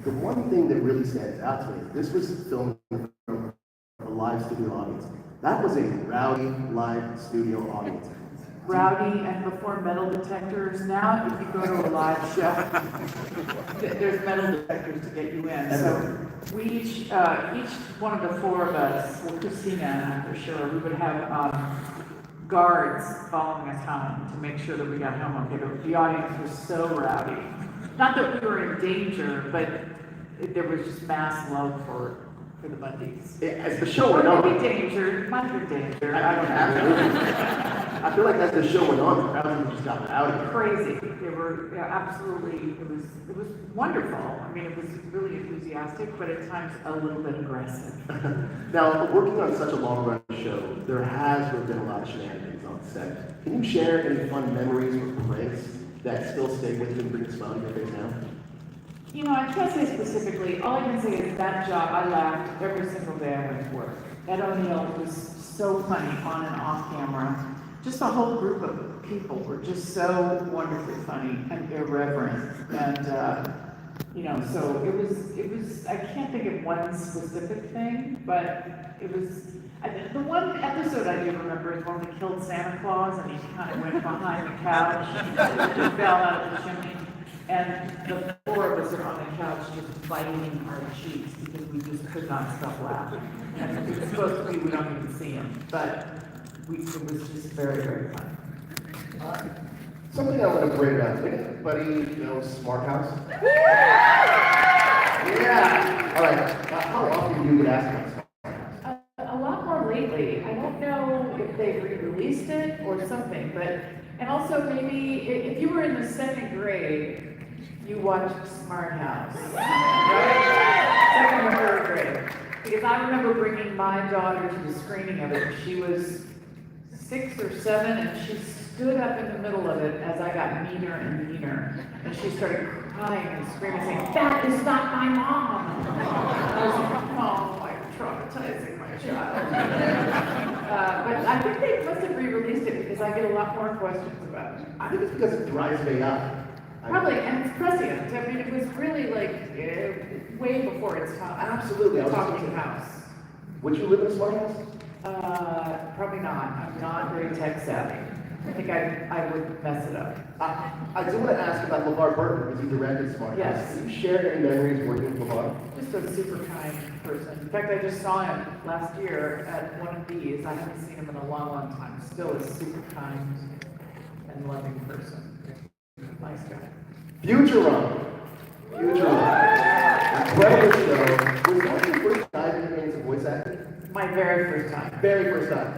the one thing that really stands out to me is this was filmed from a live studio audience. That was a rowdy live studio audience. Rowdy and before metal detectors. Now, if you go to a live show, there's metal detectors to get you in. So we each one of the four of us, well, Christina and I for sure, we would have guards following us home to make sure that we got home okay. The audience was so rowdy. Not that we were in danger, but there was just mass love for the Bundys. As the show went on, maybe danger, might be danger. I don't know. I feel like as the show went on, the crowd just got out. Crazy. They were absolutely. It was wonderful. I mean, it was really enthusiastic, but at times a little bit aggressive. Now, working on such a long-run show, there has been a lot of shenanigans on set. Can you share any fun memories or pranks that still stay with you and bring a smile to your face now? You know, I can't say specifically. All I can say is that job, I laughed every single day I went to work. Ed O'Neill was so funny on and off camera. Just the whole group of people were just so wonderfully funny and irreverent. And, you know, so it was, I can't think of one specific thing, but it was, the one episode I do remember is when we killed Santa Claus and he kind of went behind the couch and fell out of the chimney. And the four of us are on the couch just biting our cheeks because we just could not stop laughing. And it's supposed to be we don't even see him, but it was just very, very funny. Something I want to bring up. Anybody know Smart House? Yeah. All right. How often do you get asked about Smart House? A lot more lately. I don't know if they re-released it or something, but and also maybe if you were in the 2nd grade. You watched Smart House, right? 2nd or 3rd grade. Because I remember bringing my daughter to the screening of it. She was 6 or 7, and she stood up in the middle of it as I got meaner and meaner. And she started crying and screaming, saying, "That is not my mom!" And I was like, "Oh, I'm traumatizing my child." But I think they must have re-released it because I get a lot more questions about it. I think it's because it drives me up. Probably, and it's prescient. I mean, it was really like way before its time. Absolutely. Talking house. Would you live in a Smart House? Probably not. I'm not very tech savvy. I think I would mess it up. I do want to ask about LeVar Burton because he directed Smart House. Yes. Can you share any memories working with LeVar? Just a super kind person. In fact, I just saw him last year at one of these. I haven't seen him in a long, long time. Still a super kind and loving person. Nice guy. Futurama. Incredible show. Was that your first time into voice acting? My very first time. Very first time.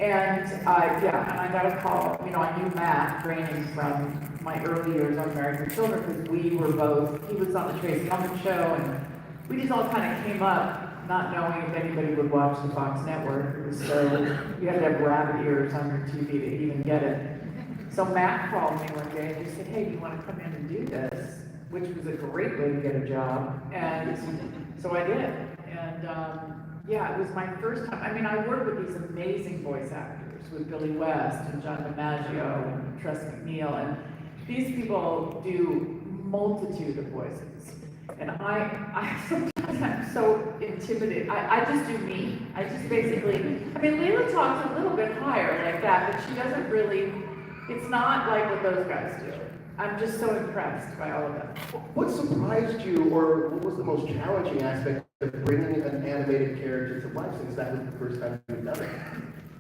And and I got a call. You know, I knew Matt Groening from my early years on Married with Children because we were both. He was on the Tracy Ullman show, and we just all kind of came up, not knowing if anybody would watch the Fox network. It was so you had to have rabbit ears on your TV to even get it. So Matt called me one day and he said, "Hey, do you want to come in and do this?" Which was a great way to get a job. And so I did. And it was my first time. I mean, I worked with these amazing voice actors, with Billy West and John DiMaggio and Tress MacNeille. And these people do multitude of voices. And I sometimes I'm so intimidated. I just do me. I just basically, I mean, Leila talks a little bit higher like that, but she doesn't really. It's not like what those guys do. I'm just so impressed by all of them. What surprised you, or what was the most challenging aspect of bringing an animated character to life, since that was the first time you've done it?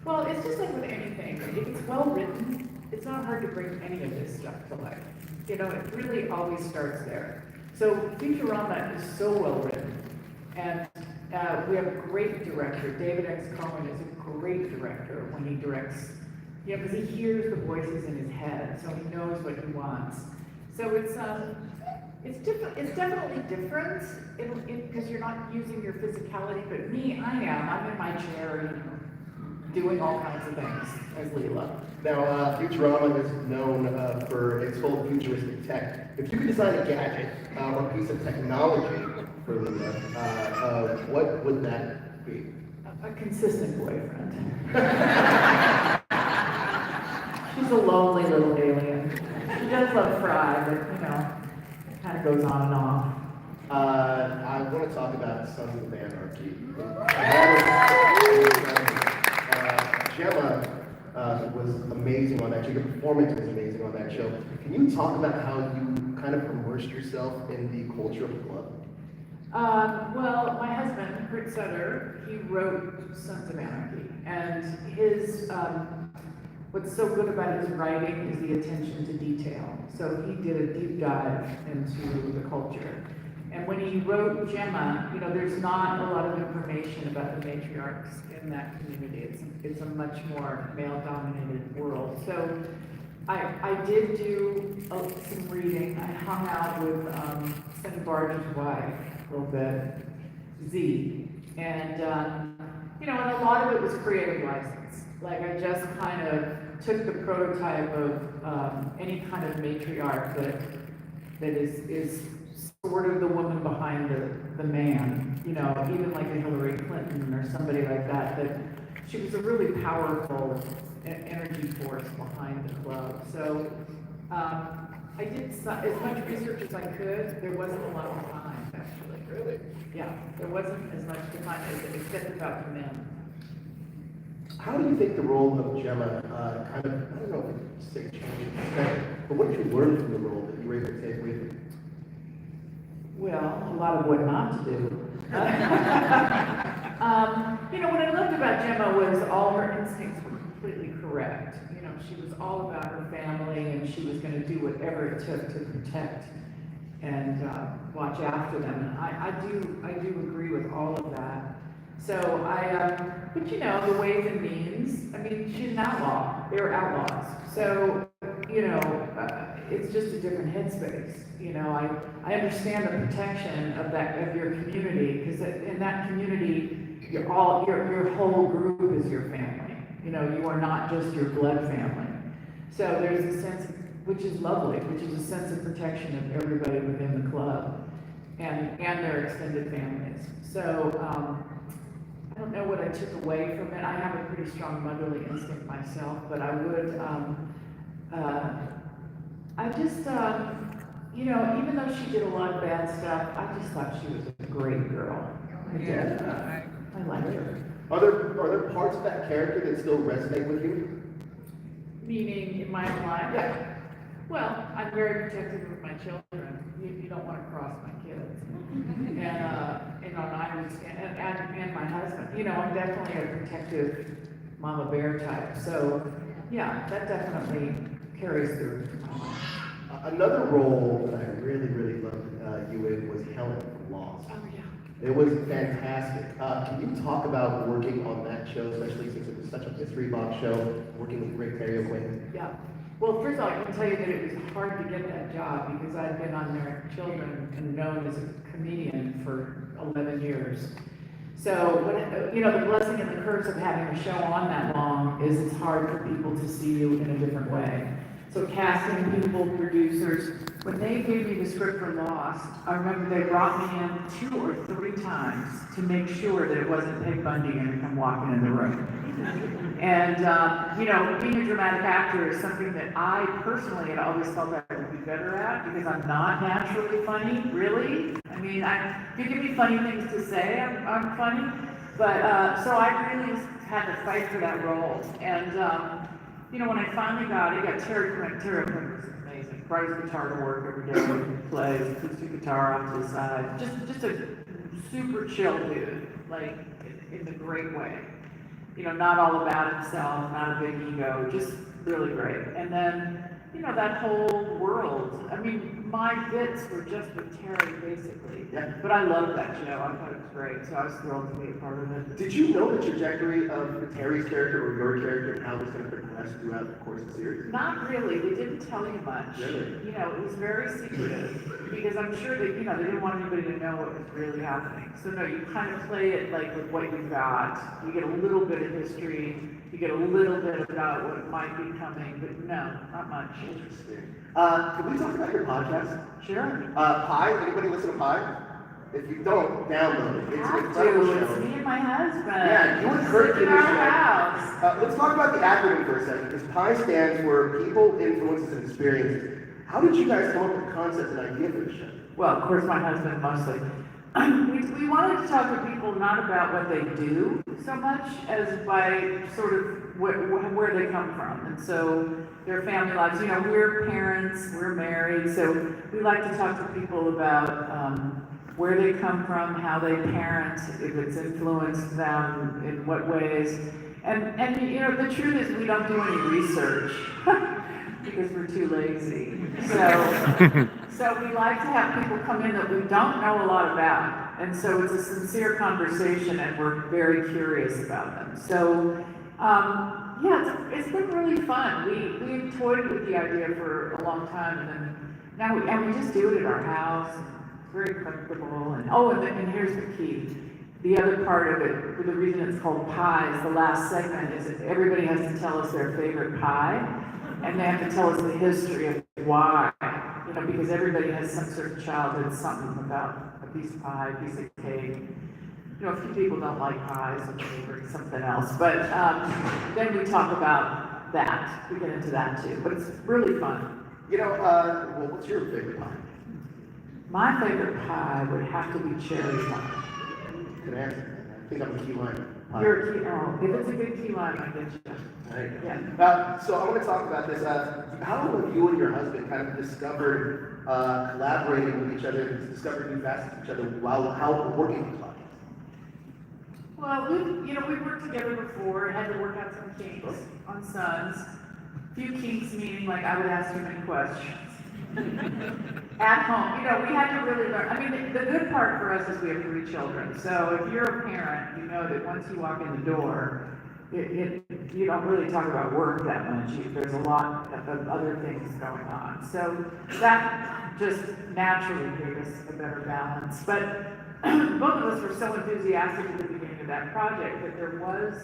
Well, it's just like with anything. If it's well written, it's not hard to bring any of this stuff to life. You know, it really always starts there. So Futurama is so well written, and we have a great director. David X. Cohen is a great director when he directs. You know, because he hears the voices in his head, so he knows what he wants. So it's different. It's definitely different because you're not using your physicality. But me, I am. I'm in my chair, you know, doing all kinds of things as Leela. Now, Futurama is known for its whole futuristic tech. If you could design a gadget or a piece of technology for Leela, what would that be? A consistent boyfriend. She's a lonely little alien. She does love Fry, but you know, it kind of goes on and off. I want to talk about Sons of Anarchy. Gemma was amazing on that show. Your performance was amazing on that show. Can you talk about how you kind of immersed yourself in the culture of the club? Well, my husband, Rick Sutter, he wrote Sons of Anarchy, and what's so good about his writing is the attention to detail. So he did a deep dive into the culture. And when he wrote Gemma, there's not a lot of information about the matriarchs in that community. It's a much more male-dominated world. So I did do some reading. I hung out with Senator Barger's wife a little bit, Z. And, and a lot of it was creative license. Like I just kind of took the prototype of any kind of matriarch that is sort of the woman behind the man, even like a Hillary Clinton or somebody like that she was a really powerful energy force behind the club. So I did as much research as I could. There wasn't a lot of time, actually. Really? Yeah, there wasn't as much time except about the men. How do you think the role of Gemma kind of, I don't know if it's say change, but what did you learn from the role that you were able to take with you? Well, a lot of what not to do. What I loved about Gemma was all her instincts were completely correct. She was all about her family, and she was going to do whatever it took to protect and watch after them. And I do agree with all of that. So but the ways and means. I mean, she's an outlaw. They were outlaws. So it's just a different headspace. I understand the protection of your community, because in that community, your whole group is your family. You are not just your blood family. So there's a sense, which is lovely, which is a sense of protection of everybody within the club and their extended families. So I don't know what I took away from it. I have a pretty strong motherly instinct myself, but I would, I just, even though she did a lot of bad stuff, I just thought she was a great girl. I did. I liked her. Are there parts of that character that still resonate with you? Meaning in my life? Yeah. Well, I'm very protective of my children. You don't want to cross my kids. And I understand, and my husband. I'm definitely a protective mama bear type. So, yeah, that definitely carries through my life. Another role that I really, really loved you in was Helen from Lost. Oh, yeah. It was fantastic. Can you talk about working on that show, especially since it was such a mystery box show, working with Rick Terry O'Quinn? Yeah. Well, first of all, I can tell you that it was hard to get that job because I'd been on American Children and known as a comedian for 11 years. So, the blessing and the curse of having a show on that long is it's hard for people to see you in a different way. So casting people, producers, when they gave me the script for Lost, I remember they brought me in 2 or 3 times to make sure that it wasn't Peg Bundy going to come walking in the room. And, being a dramatic actor is something that I personally had always felt I would be better at because I'm not naturally funny, really. I mean, if you give me funny things to say, I'm funny. But, so I really had to fight for that role. And, when I finally got Terry Quinn was amazing. Brought his guitar to work every day, plays acoustic guitar off to the side. Just a super chill dude, like in the great way. Not all about himself, not a big ego, just really great. And then, that whole world. I mean, my bits were just with Terry, basically. Yeah. But I loved that show. I thought it was great, so I was thrilled to be a part of it. Did you know the trajectory of Terry's character or your character and how it was going to progress throughout the course of the series? Not really. They didn't tell you much. Really? It was very secretive because I'm sure that, they didn't want anybody to know what was really happening. So no, you kind of play it like with what you've got. You get a little bit of history. You get a little bit about what might be coming, but no, not much. Interesting. Can we talk about your podcast? Sure. Pi, anybody listen to Pi? If you don't, download it. It's an incredible show. It's me and my husband. Yeah, you and Kurt did in this our show. house. Let's talk about the acronym for a second, because PI stands for People, Influences, and Experiences. How did you guys come up with the concept and idea for the show? well, of course, my husband mostly. We wanted to talk to people not about what they do so much as by sort of where they come from. And so their family lives, you know, we're parents, we're married, so we like to talk to people about where they come from, how they parent, if it's influenced them, in what ways. And you know, the truth is we don't do any research because we're too lazy. So we like to have people come in that we don't know a lot about. And so it's a sincere conversation and we're very curious about them. So yeah, it's been really fun. We toyed with the idea for a long time and then now we just do it at our house. It's very comfortable. And here's the key. The other part of it, the reason it's called pies, the last segment is that everybody has to tell us their favorite pie. And they have to tell us the history of why, you know, because everybody has some sort of childhood something about a piece of pie, a piece of cake. You know, a few people don't like pies, so they bring something else. But then we talk about that. We get into that too. But it's really fun. You know, well, what's your favorite pie? My favorite pie would have to be cherry pie. Good answer. I think I'm a key lime. You're a key, if it's a good key lime, I get you. Right. Yeah. So I want to talk about this. How have you and your husband kind of discovered collaborating with each other, discovered new facets of each other while working on projects? Well, we've worked together before, had to work out some kinks on Sons. Few kinks meaning like I would ask too many questions. At home, you know, we had to really learn. I mean, the good part for us is we have 3 children. So if you're a parent, you know that once you walk in the door, you don't really talk about work that much. There's a lot of other things going on. So that just naturally gave us a better balance. But both of us were so enthusiastic at the beginning of that project that there was,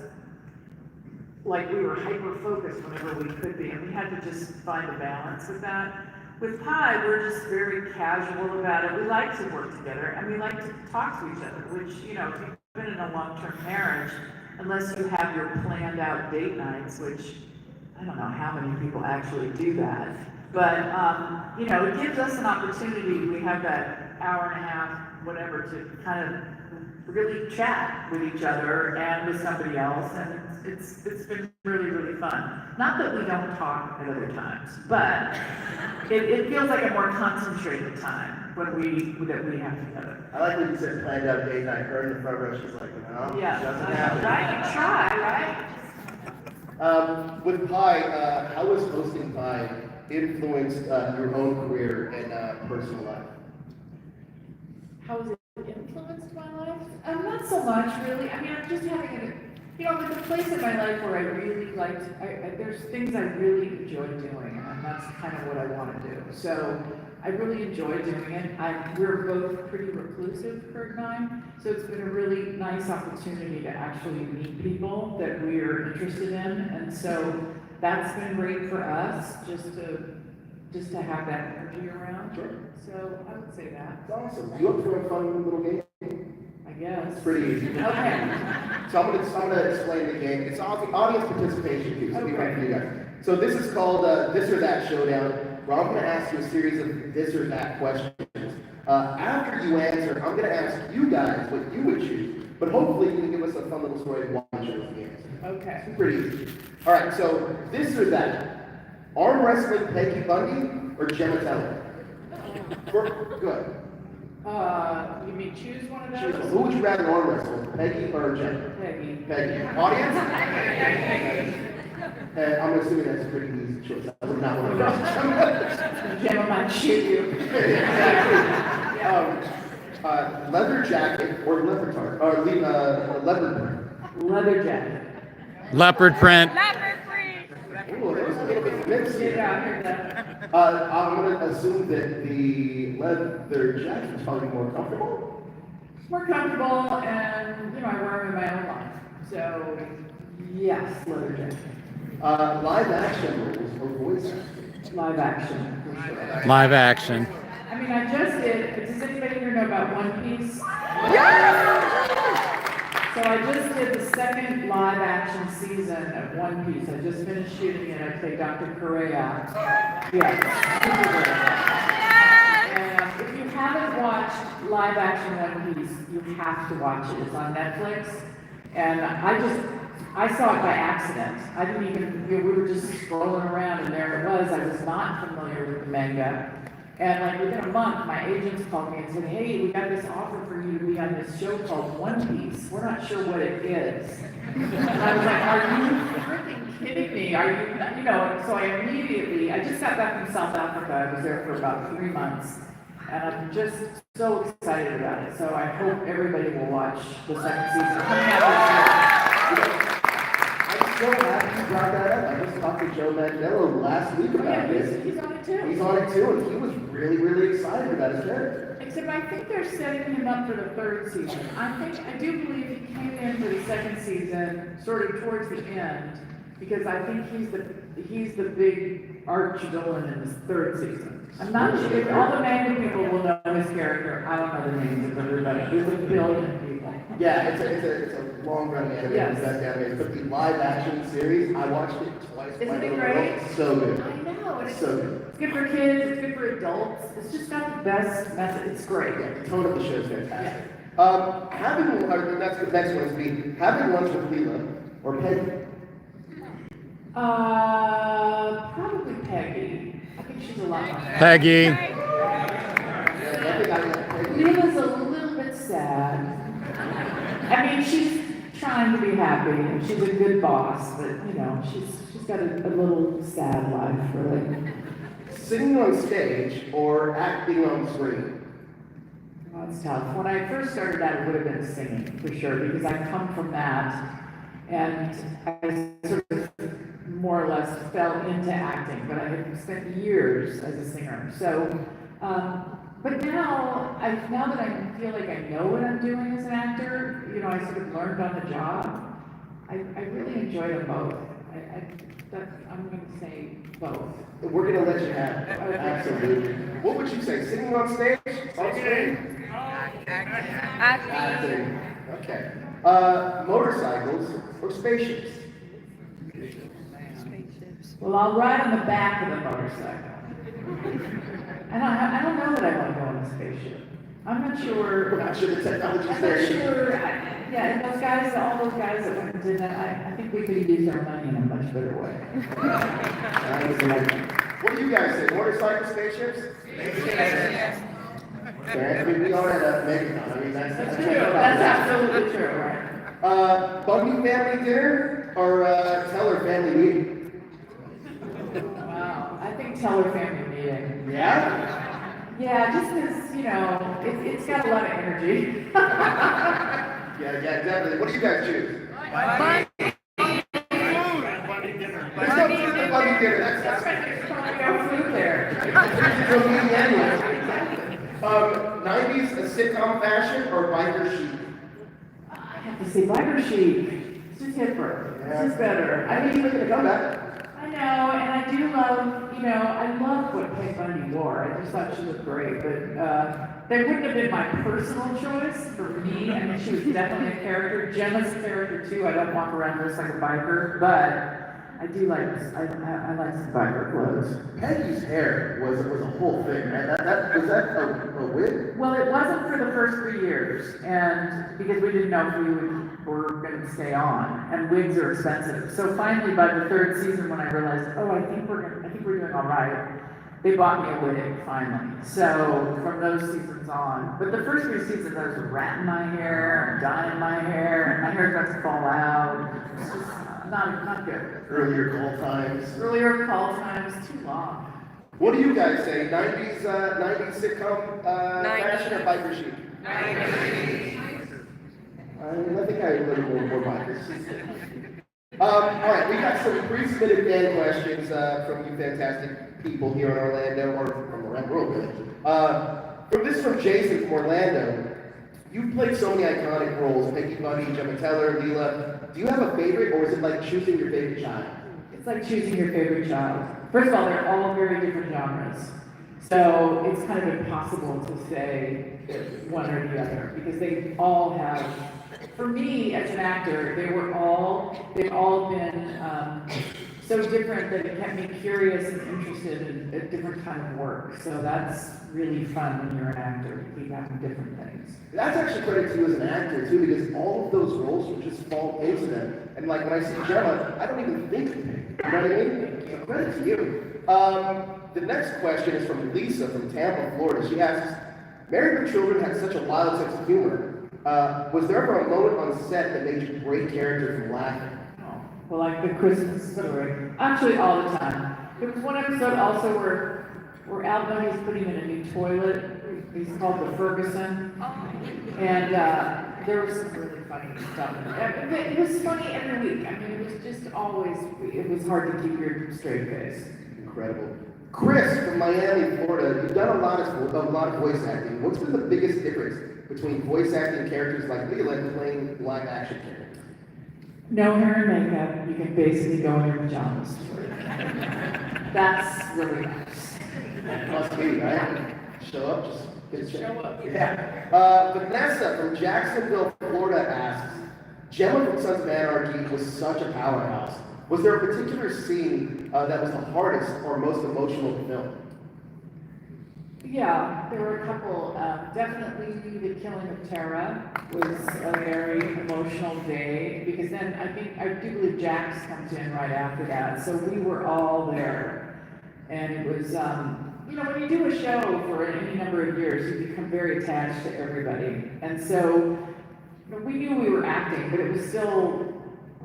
like, we were hyper-focused whenever we could be, and we had to just find a balance with that. With Pi, we're just very casual about it. We like to work together, and we like to talk to each other, which, you know, if you've been in a long-term marriage, unless you have your planned out date nights, which I don't know how many people actually do that, but, you know, it gives us an opportunity. We have that hour and a half, whatever, to kind of really chat with each other and with somebody else, and it's been really, really fun. Not that we don't talk at other times, but it feels like a more concentrated time when we have together. I like when you said planned out date night. Her in the front row, she's like, no, Yeah, doesn't happen. right? Try, right? With Pi, how has hosting Pi influenced your own career and personal life? How has it influenced my life? Not so much, really. I mean, I'm just having you know, there's a place in my life where I really liked, there's things I really enjoy doing, and that's kind of what I want to do. So I really enjoy doing it. We're both pretty reclusive, Kurt and I, so it's been a really nice opportunity to actually meet people that we're interested in, and so that's been great for us, just to have that energy around. Sure. So I would say that. That's awesome. You up for a fun little game? I guess. It's pretty easy. Okay. So I'm gonna explain the game. It's audience participation too, so it'll be fun for you guys. So this is called This or That Showdown, where I'm gonna ask you a series of this or that questions. After you answer, I'm gonna ask you guys what you would choose, but hopefully you can give us a fun little story of why you chose the answer. Okay. It's pretty easy. All right, so this or that: arm wrestling Peggy Bundy or Gemma Teller? Good. You mean choose one of those? Choose one. Who would you rather arm wrestle, Peggy or Gemma? Peggy. Peggy. Audience? And I'm assuming that's a pretty easy choice. I would not want to wrestle Gemma. Gemma might shoot you. Exactly. Leather jacket or leopard print? Leather jacket. Leopard print. Ooh, that was a little bit mixed. Yeah, I heard that. I'm going to assume that the leather jacket is probably more comfortable. More comfortable, and you know, I wear them in my own life. So, yes, leather jacket. Live action rules or voice acting? Live action, for sure. Live action. I mean, I just did. Does anybody here know about One Piece? So I just did the second live action season of One Piece. I just finished shooting it. I played Dr. Correa. Yes. And if you haven't watched live action One Piece. You have to watch it. It's on Netflix. And I saw it by accident. I didn't even, we were just scrolling around and there it was. I was not familiar with the manga. And like within a month, my agents called me and said, hey, we got this offer for you to be on this show called One Piece. We're not sure what it is. And I was like, are you freaking kidding me? Are you, you know, so I just got back from South Africa. I was there for about 3 months. And I'm just so excited about it. So I hope everybody will watch the second season. Coming out this year. I'm so happy you brought that up. I just talked to Joe Mandello last week about this. He's on it too. He's on it too, and he was really, really excited about his character. Except I think they're setting him up for the third season. I do believe he came in for the second season, sort of towards the end, because I think he's the big arch villain in this third season. I'm not sure if all the manga people will know his character. I don't know the names of everybody. There's a billion people. Yeah, it's a long running anime. Yes. Best anime. But the live action series, I watched it twice. Isn't it great? So good. I know. And So good. it's good for kids. It's good for adults. It's just got the best message. It's great. Yeah, the tone of the show is fantastic. The next one is me. Having lunch with Leela or Peggy? Probably Peggy. I think she's a lot more. Peggy. Yeah, I think I like Peggy. Leela's a little bit sad. I mean, she's trying to be happy, and she's a good boss, but you know, she's got a little sad life, really. Singing on stage or acting on screen? Oh, it's tough. When I first started out, it would have been singing for sure, because I come from that, and I sort of more or less fell into acting, but I had spent years as a singer. So, but now that I feel like I know what I'm doing as an actor, you know, I sort of learned on the job. I really enjoy them both. I'm going to say both. We're going to let you have it. Absolutely. What would you say? Singing on stage? On screen? Acting. Okay. Motorcycles or spaceships? Well, I'll ride on the back of the motorcycle. I don't know that I want to go on a spaceship. I'm not sure. We're not sure the technology's I'm there. not sure. Yeah, and those guys, all those guys that went and did that, I think we could use our money in a much better way. What do you guys say? Motorcycle spaceships? Spaceships. Okay, I mean, we are at MegaCon. I mean, that's True. That's absolutely true, right? Bundy family dinner or Teller family meeting? Wow, I think Teller family meeting. Yeah? Yeah, just because, you know, it's got a lot of energy. Yeah, definitely. What do you guys choose? Bundy. Let's go to the Bundy dinner. That's Probably our food there. From me anyway. 90s a sitcom fashion or biker chic? I have to say biker chic. It's just hipper. Yeah. It's just better. I mean, Look at the comeback. I know, and I do love, you know, I love what Kate Bundy wore. I just thought she looked great, but that wouldn't have been my personal choice for me. I mean, she was definitely a character. Gemma's a character too. I don't walk around dressed like a biker, but I do like, I like some biker clothes. Peggy's hair was a whole thing, man. Was that a wig? Well, it wasn't for the first 3 years, and because we didn't know if we were going to stay on, and wigs are expensive. So finally, by the third season, when I realized, oh, I think we're doing all right, they bought me a wig finally. So from those seasons on, but the first 3 seasons, I was ratting my hair, and dyeing my hair, and my hair got to fall out. It's just not good. Earlier call times. Earlier call times, too long. What do you guys say? 90s sitcom fashion or biker chic? 90s. I think I would more bikers. All right, we got some pre-submitted fan questions from you fantastic people here in Orlando, or from around the world, really. From Jason from Orlando. You've played so many iconic roles, Peggy Bundy, Gemma Teller, Leela. Do you have a favorite, or is it like choosing your favorite child? It's like choosing your favorite child. First of all, they're all very different genres. So it's kind of impossible to say one or the other, because they all have, for me as an actor, they've all been so different that it kept me curious and interested in a different kind of work. So that's really fun when you're an actor, to keep having different things. That's actually credit to you as an actor too, because all of those roles will just fall into them. And like when I see Gemma, I don't even think of it. You know what I mean? So credit to you. The next question is from Lisa from Tampa, Florida. She asks, Married with Children had such a wild sense of humor. Was there ever a moment on set that made you break character from laughing? Well, like the Christmas story. Actually, all the time. There was one episode also where Al Bundy's putting in a new toilet. He's called the Ferguson. And there was some really funny stuff. It was funny every week. I mean, it was just always, it was hard to keep your straight face. Incredible. Chris from Miami, Florida. You've done a lot of voice acting. What's been the biggest difference between voice acting characters like Leela and playing live action characters? No hair and makeup, you can basically go in your pajamas. That's really nice. Must be, right? Show up, just get Show up. Yeah. Vanessa from Jacksonville, Florida asks, Gemma from Sons of Anarchy was such a powerhouse. Was there a particular scene that was the hardest or most emotional to film? Yeah, there were a couple. Definitely the killing of Tara was a very emotional day, because then I do believe Jax comes in right after that. So we were all there. And it was, when you do a show for any number of years, you become very attached to everybody. And so we knew we were acting, but it was still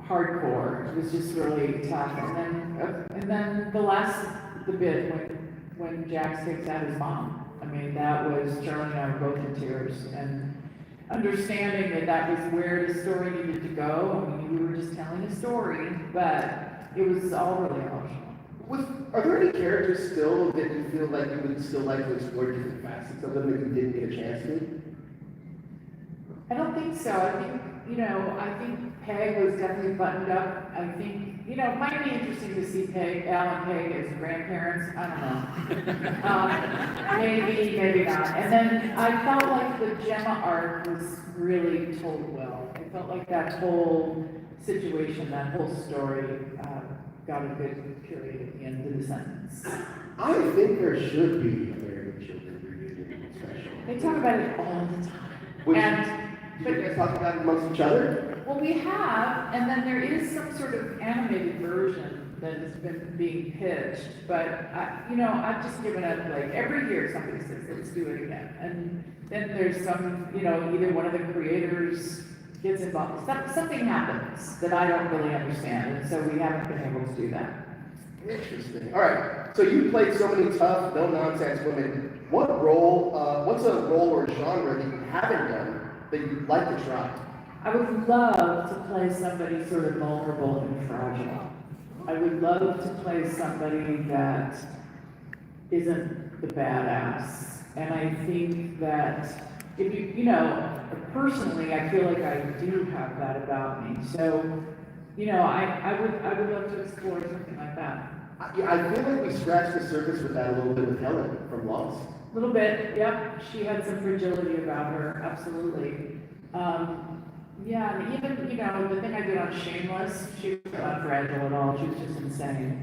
hardcore. It was just really tough. And then the bit when Jax takes out his mom. I mean, that was, Charlie and I were both in tears, and understanding that was where the story needed to go. I mean, we were just telling a story, but it was all really emotional. Are there any characters still that you feel like you would still like to explore different facets of them that you didn't get a chance to? I don't think so. I think Peg was definitely buttoned up. I think, it might be interesting to see Al and Peg as grandparents. I don't know. Maybe not. And then I felt like the Gemma arc was really told well. I felt like that whole situation, that whole story, got a good period at the end of the sentence. I think there should be a Married with Children reunion special. They talk about it all the time. Did you guys talk about it amongst each other? Well, we have, and then there is some sort of animated version that has been being pitched, but I've just given up. Like every year, somebody says, "Let's do it again," and then there's some, either one of the creators gets involved. Something happens that I don't really understand, and so we haven't been able to do that. Interesting. All right. So you played so many tough, no-nonsense women. What's a role or genre that you haven't done that you'd like to try? I would love to play somebody sort of vulnerable and fragile. I would love to play somebody that isn't the badass. And I think that if personally, I feel like I do have that about me. So, I would love to explore something like that. I feel like we scratched the surface with that a little bit with Helen from Lost. A little bit, yep. She had some fragility about her, absolutely. Yeah, and even, the thing I did on Shameless, she was not fragile at all, she was just insane.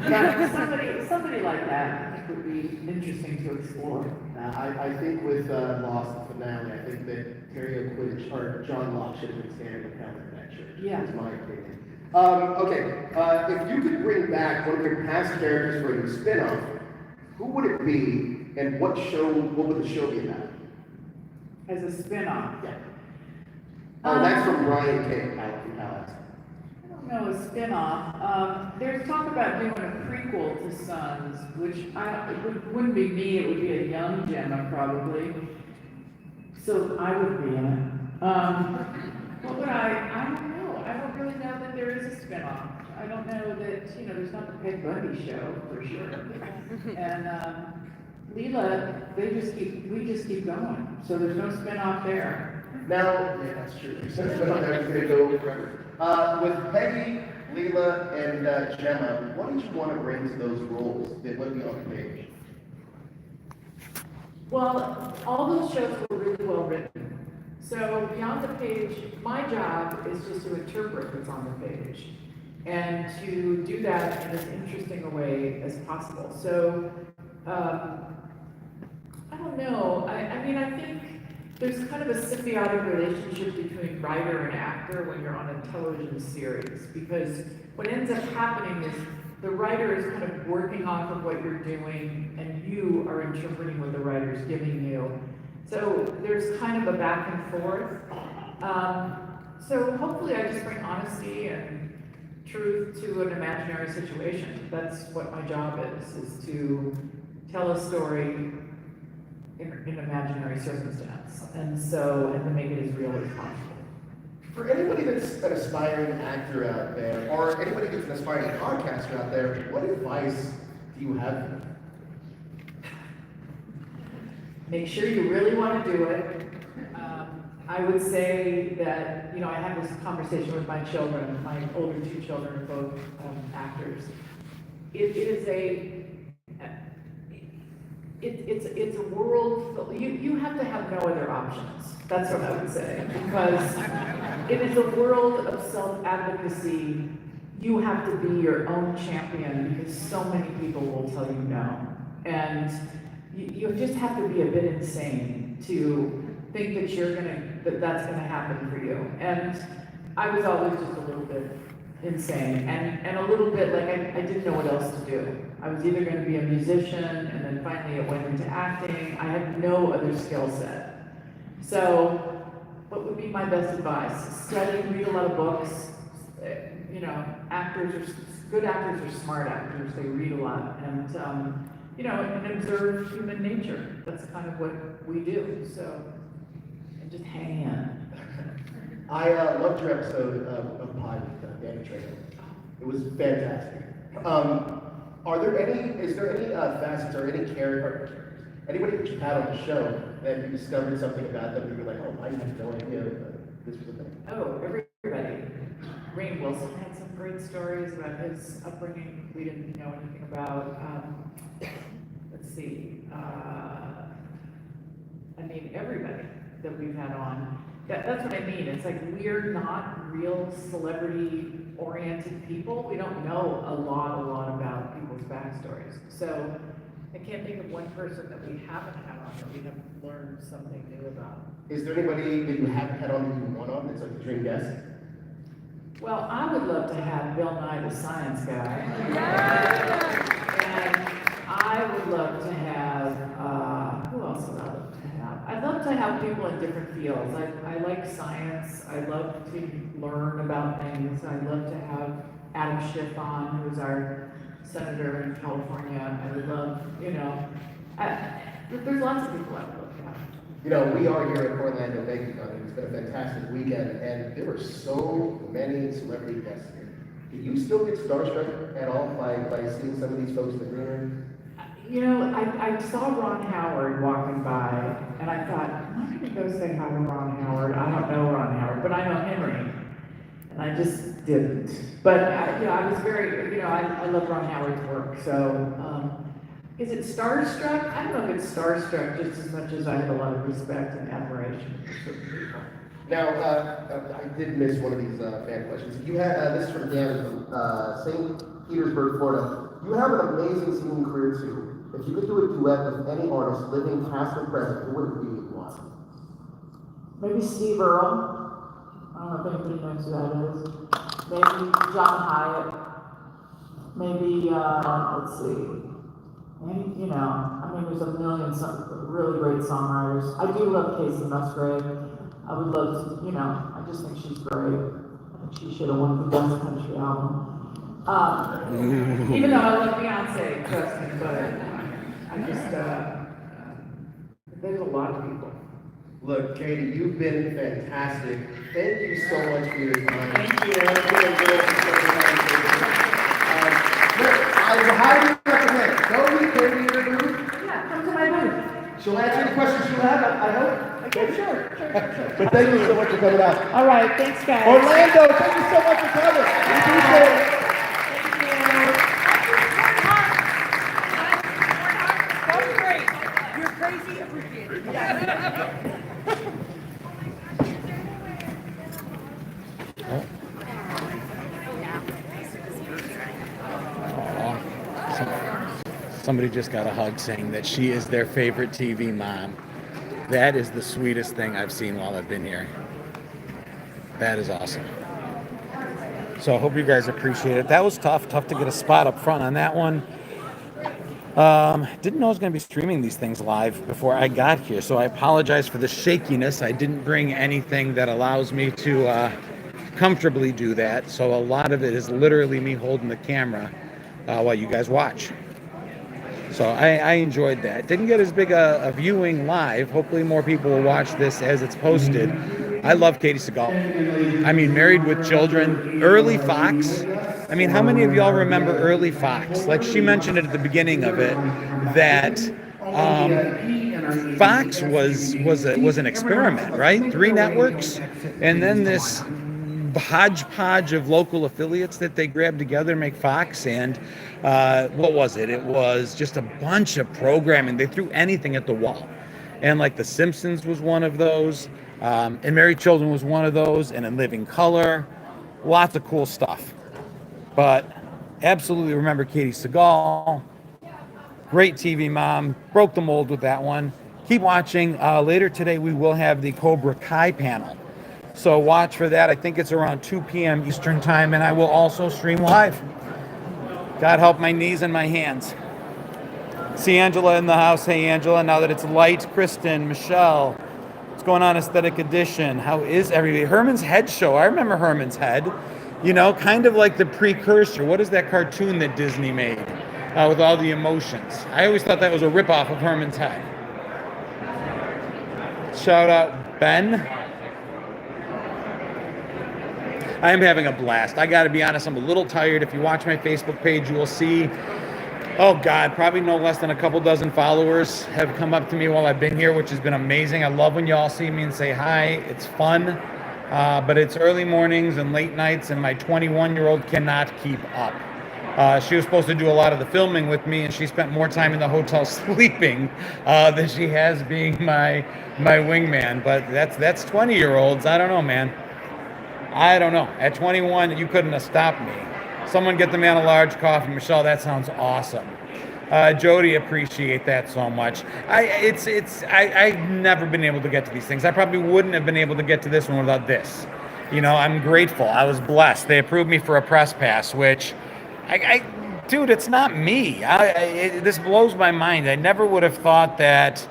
But somebody like that I think would be interesting to explore. I think with Lost, the finale, I think that Terry O'Quinn or John Locke should have been standing with Helen in that church. Yeah. That's my opinion. If you could bring back one of your past characters for a new spin-off, who would it be, and what would the show be about? As a spin-off? Yeah. That's from Ryan K. Alex. I don't know, a spin-off. There's talk about doing a prequel to Sons, which wouldn't be me, it would be a young Gemma probably. So I would be in it. What would I don't know. I don't really know that there is a spin-off. I don't know that, there's not the Peg Bundy show for sure. And Leela, we just keep going. So there's no spin-off there. Now, yeah, that's true. There's no spin-off there, it's going to go forever. With Peggy, Leela, and Gemma, what did you want to bring to those roles that wouldn't be on the page? Well, all those shows were really well written. So beyond the page, my job is just to interpret what's on the page. and to do that in as interesting a way as possible. So, I don't know, I mean, I think there's kind of a symbiotic relationship between writer and actor when you're on a television series, because what ends up happening is the writer is kind of working off of what you're doing, and you are interpreting what the writer's giving you. So there's kind of a back and forth. So hopefully I just bring honesty and truth to an imaginary situation. That's what my job is to tell a story in an imaginary circumstance, and to make it as real as possible. For anybody that's an aspiring actor out there, or anybody that's an aspiring podcaster out there, what advice do you have for them? Make sure you really want to do it. I would say that, I had this conversation with my children. My older two children are both actors. It's a world, you have to have no other options. That's what I would say. Because it is a world of self-advocacy. You have to be your own champion because so many people will tell you no. And you just have to be a bit insane to think that that's gonna happen for you. And I was always just a little bit insane and a little bit like I didn't know what else to do. I was either gonna be a musician, and then finally it went into acting. I had no other skill set. So what would be my best advice? Study, read a lot of books. Good actors are smart actors. They read a lot, and and observe human nature. That's kind of what we do. So, and just hang in. I loved your episode of Pod with Danny Trejo. It was fantastic. Is there any facets or any character, anybody that you had on the show that you discovered something about them that you were like, oh, I had no idea this was a thing? Oh, everybody. Rainn Wilson had some great stories about his upbringing we didn't know anything about. Let's see. Everybody that we've had on. That's what I mean. It's like we're not real celebrity-oriented people. We don't know a lot about people's backstories. So I can't think of one person that we haven't had on that we have learned something new about. Is there anybody that you haven't had on that you want on that's like a dream guest? Well, I would love to have Bill Nye, the science guy. And I would love to have, who else would I love to have? I'd love to have people in different fields. I like science. I love to learn about things. I'd love to have Adam Schiff on, who's our senator in California. I would love, there's lots of people I would love to have. We are here at Orlando MegaCon. It's been a fantastic weekend, and there were so many celebrity guests here. Do you still get starstruck at all by seeing some of these folks in the green room? I saw Ron Howard walking by, and I thought, I'm going to go say hi to Ron Howard. I don't know Ron Howard, but I know Henry. And I just didn't. But, I was very, I love Ron Howard's work. So, is it starstruck? I don't know if it's starstruck just as much as I have a lot of respect and admiration for certain people. Now, I did miss one of these fan questions. You had this is from Dan from St. Petersburg, Florida. You have an amazing singing career too. If you could do a duet with any artist, living, past or present, who would it be and why? Maybe Steve Earle. I don't know if anybody knows who that is. Maybe John Hyatt. Maybe, let's see. Maybe, there's a million really great songwriters. I do love Casey Musgrave. I would love to, I just think she's great. I think she should have won the Best Country Album. Even though I love Beyonce, trust me, but I just, there's a lot of people. Look, Katey, you've been fantastic. Thank you so much for your time. Thank you. I would highly recommend it. Go meet Katey in her booth. Yeah, come to my booth. She'll answer any questions you have, I hope. Okay, sure. But thank you so much for coming out. All right, thanks, guys. Orlando, thank you so much for coming. We appreciate it. Somebody just got a hug saying that she is their favorite TV mom. That is the sweetest thing I've seen while I've been here. That is awesome. So I hope you guys appreciate it. That was tough to get a spot up front on that one. Didn't know I was going to be streaming these things live before I got here, so I apologize for the shakiness. I didn't bring anything that allows me to comfortably do that, so a lot of it is literally me holding the camera while you guys watch. So I enjoyed that. Didn't get as big a viewing live. Hopefully more people will watch this as it's posted. I love Katey Sagal. I mean, Married with Children, early Fox. I mean, how many of y'all remember early Fox? Like she mentioned it at the beginning of it, that Fox was an experiment, right? 3 networks, and then this hodgepodge of local affiliates that they grabbed together to make Fox. And what was it? It was just a bunch of programming. They threw anything at the wall, and like The Simpsons was one of those, and Married Children was one of those, and In Living Color. Lots of cool stuff. But absolutely remember Katey Sagal. Great TV mom. Broke the mold with that one. Keep watching. Later today we will have the Cobra Kai panel, so watch for that. I think it's around 2 p.m. Eastern time, and I will also stream live. God help my knees and my hands. See Angela in the house. Hey Angela, now that it's light. Kristen, Michelle, what's going on? Aesthetic Edition. How is everybody? Herman's Head Show. I remember Herman's Head. You know, kind of like the precursor. What is that cartoon that Disney made with all the emotions? I always thought that was a ripoff of Herman's Head. Shout out Ben. I am having a blast. I got to be honest, I'm a little tired. If you watch my Facebook page, you will see, oh God, probably no less than a couple dozen followers have come up to me while I've been here, which has been amazing. I love when y'all see me and say hi. It's fun. But it's early mornings and late nights, and my 21-year-old cannot keep up. She was supposed to do a lot of the filming with me, and she spent more time in the hotel sleeping than she has being my wingman. But that's 20-year-olds. I don't know, man. I don't know. At 21, you couldn't have stopped me. Someone get the man a large coffee. Michelle, that sounds awesome. Jody, appreciate that so much. I've never been able to get to these things. I probably wouldn't have been able to get to this one without this. You know, I'm grateful. I was blessed. They approved me for a press pass, which, dude, it's not me. This blows my mind. I never would have thought that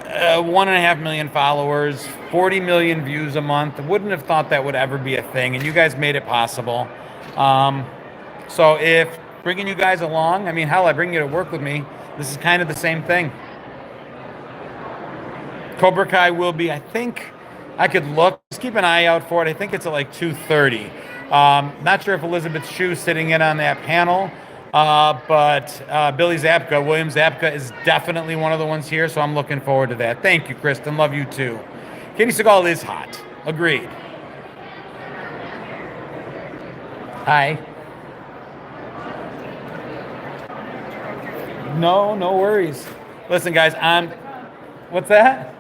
1.5 million followers, 40 million views a month. Wouldn't have thought that would ever be a thing, and you guys made it possible. So if bringing you guys along, I mean, hell, I bring you to work with me. This is kind of the same thing. Cobra Kai will be, I think, I could look. Just keep an eye out for it. I think it's at like 2:30. Not sure if Elizabeth Shu's sitting in on that panel, but Billy Zabka, William Zabka, is definitely one of the ones here, so I'm looking forward to that. Thank you, Kristen. Love you too. Katey Sagal is hot. Agreed. Hi. No worries. Listen, guys, what's that?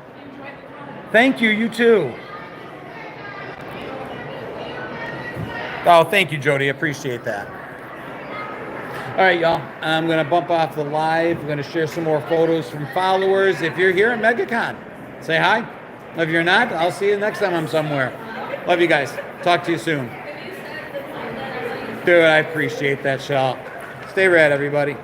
Thank you, you too. Oh, thank you, Jody. Appreciate that. All right, y'all. I'm going to bump off the live. I'm going to share some more photos from followers. If you're here at MegaCon, say hi. If you're not, I'll see you next time I'm somewhere. Love you guys. Talk to you soon. Dude, I appreciate that, Shal. Stay rad, everybody.